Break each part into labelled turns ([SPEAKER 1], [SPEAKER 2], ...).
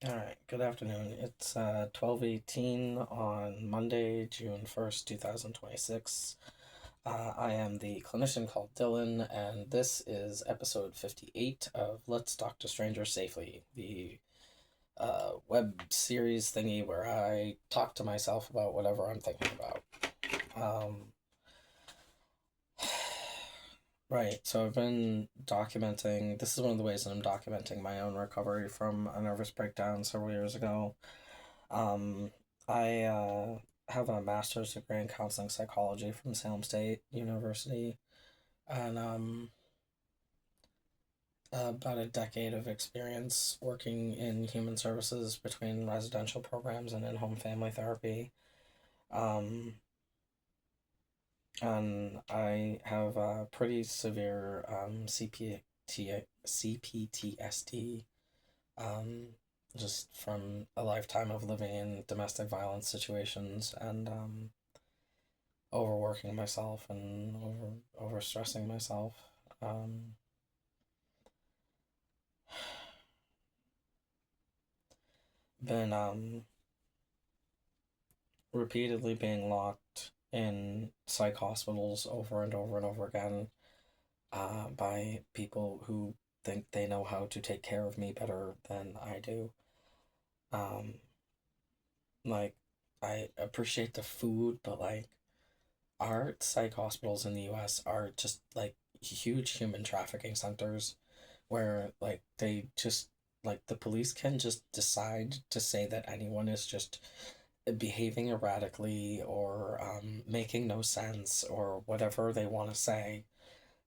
[SPEAKER 1] All right, good afternoon. It's 12:18 on Monday, June 1st, 2026. I am the clinician called Dylan, and this is episode 58 of Let's Talk to Strangers Safely, the web series thingy where I talk to myself about whatever I'm thinking about. Um, right, so I've been documenting, this is one of the ways that I'm documenting my own recovery from a nervous breakdown several years ago. Um, I have a master's degree in counseling psychology from Salem State University, and about a decade of experience working in human services between residential programs and in-home family therapy. Um, and I have a pretty severe CPTSD, um, just from a lifetime of living in domestic violence situations and overworking myself and overstressing myself. Um, been repeatedly being locked in psych hospitals over and over and over again by people who think they know how to take care of me better than I do. Um, like, I appreciate the food, but like, our psych hospitals in the US are just like huge human trafficking centers where like they just like the police can just decide to say that anyone is just behaving erratically or making no sense or whatever they want to say,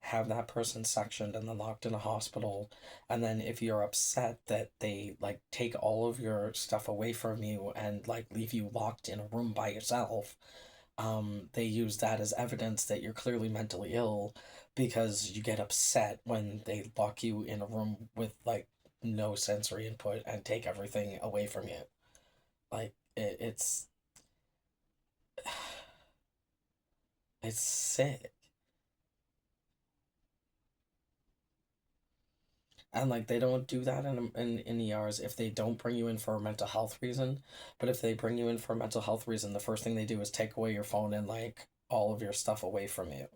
[SPEAKER 1] have that person sectioned and then locked in a hospital, and then if you're upset that they like take all of your stuff away from you and like leave you locked in a room by yourself, they use that as evidence that you're clearly mentally ill because you get upset when they lock you in a room with like no sensory input and take everything away from you. Like it's sick. And like they don't do that in ERs if they don't bring you in for a mental health reason. But if they bring you in for a mental health reason, the first thing they do is take away your phone and like all of your stuff away from you.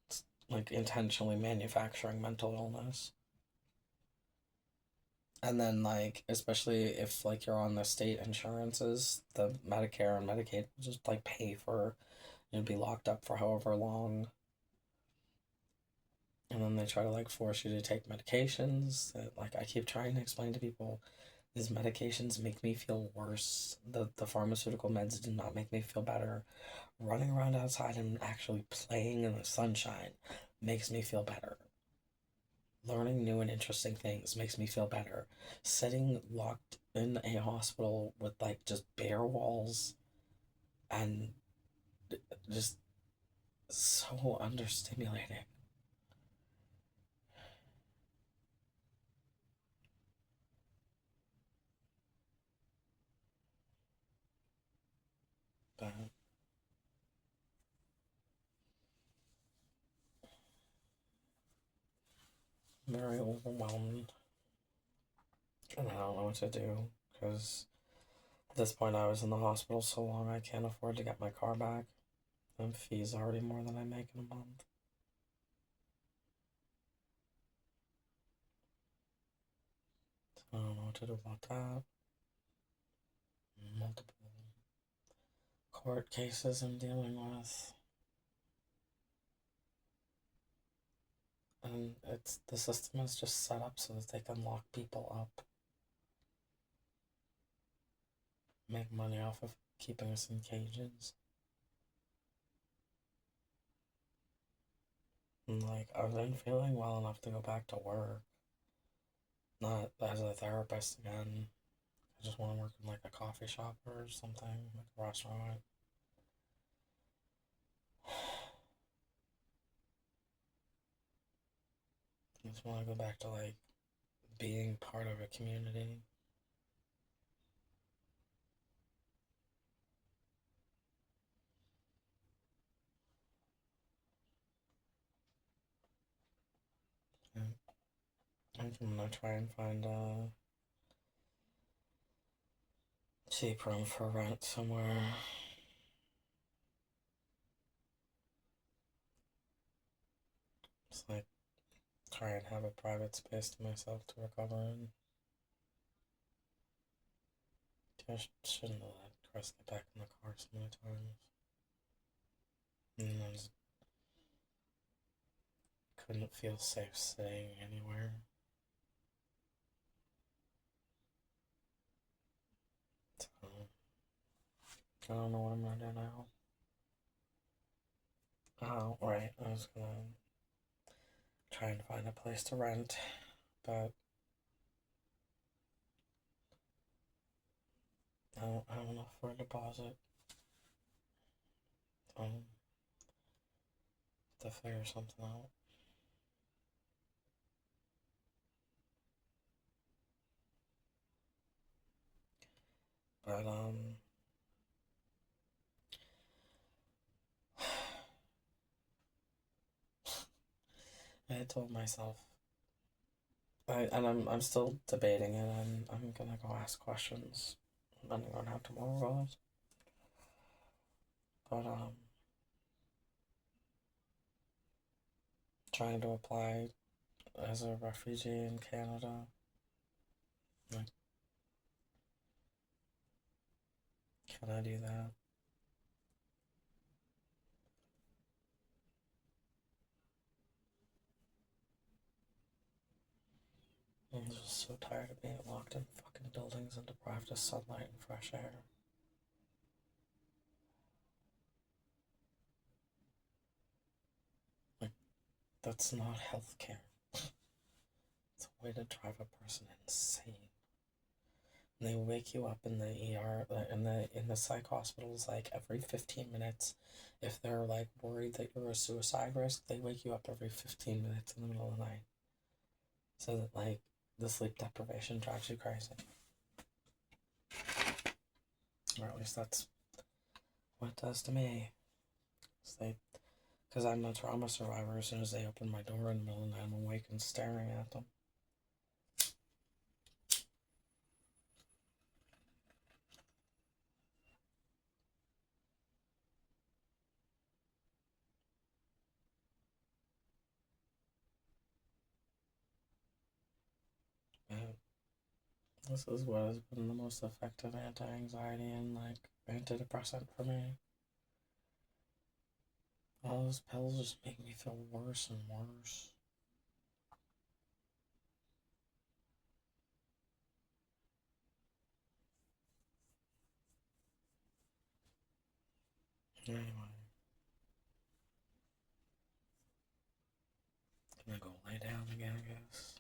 [SPEAKER 1] It's like intentionally manufacturing mental illness. And then like especially if like you're on the state insurances, the Medicare and Medicaid will just like pay for you to be locked up for however long. And then they try to like force you to take medications that like I keep trying to explain to people these medications make me feel worse. The pharmaceutical meds did not make me feel better. Running around outside and actually playing in the sunshine makes me feel better. Learning new and interesting things makes me feel better. Sitting locked in a hospital with like just bare walls and just so understimulating. But very overwhelmed. And I don't know what to do because at this point I was in the hospital so long I can't afford to get my car back. And fees already more than I make in a month. So I don't know what to do about that. Multiple court cases I'm dealing with. And it's the system is just set up so that they can lock people up, make money off of keeping us in cages. And like I've been feeling well enough to go back to work, not as a therapist again. I just want to work in like a coffee shop or something, like a restaurant. I just want to go back to like being part of a community. I'm gonna try and find a cheap room for rent somewhere. Just like try and have a private space to myself to recover in. I shouldn't have let Chris get back in the car so many times. And I just couldn't feel safe staying anywhere. So, I don't know what I'm gonna do now. Oh, right. I was gonna try and find a place to rent, but I don't know for a deposit. To figure something out. But I told myself, I'm still debating it. I'm gonna go ask questions, depending on how tomorrow goes. But trying to apply as a refugee in Canada, like, can I do that? I'm just so tired of being locked in fucking buildings and deprived of sunlight and fresh air. Like, that's not healthcare. It's a way to drive a person insane. And they wake you up in the ER, in the psych hospitals, like every 15 minutes. If they're like worried that you're a suicide risk, they wake you up every 15 minutes in the middle of the night, so that like the sleep deprivation drives you crazy. Or at least that's what it does to me. Because I'm a trauma survivor. As soon as they open my door in the middle of the night, I'm awake and staring at them. And this is what has been the most effective anti-anxiety and like antidepressant for me. All those pills just make me feel worse and worse. Anyway, gonna go lay down again, I guess.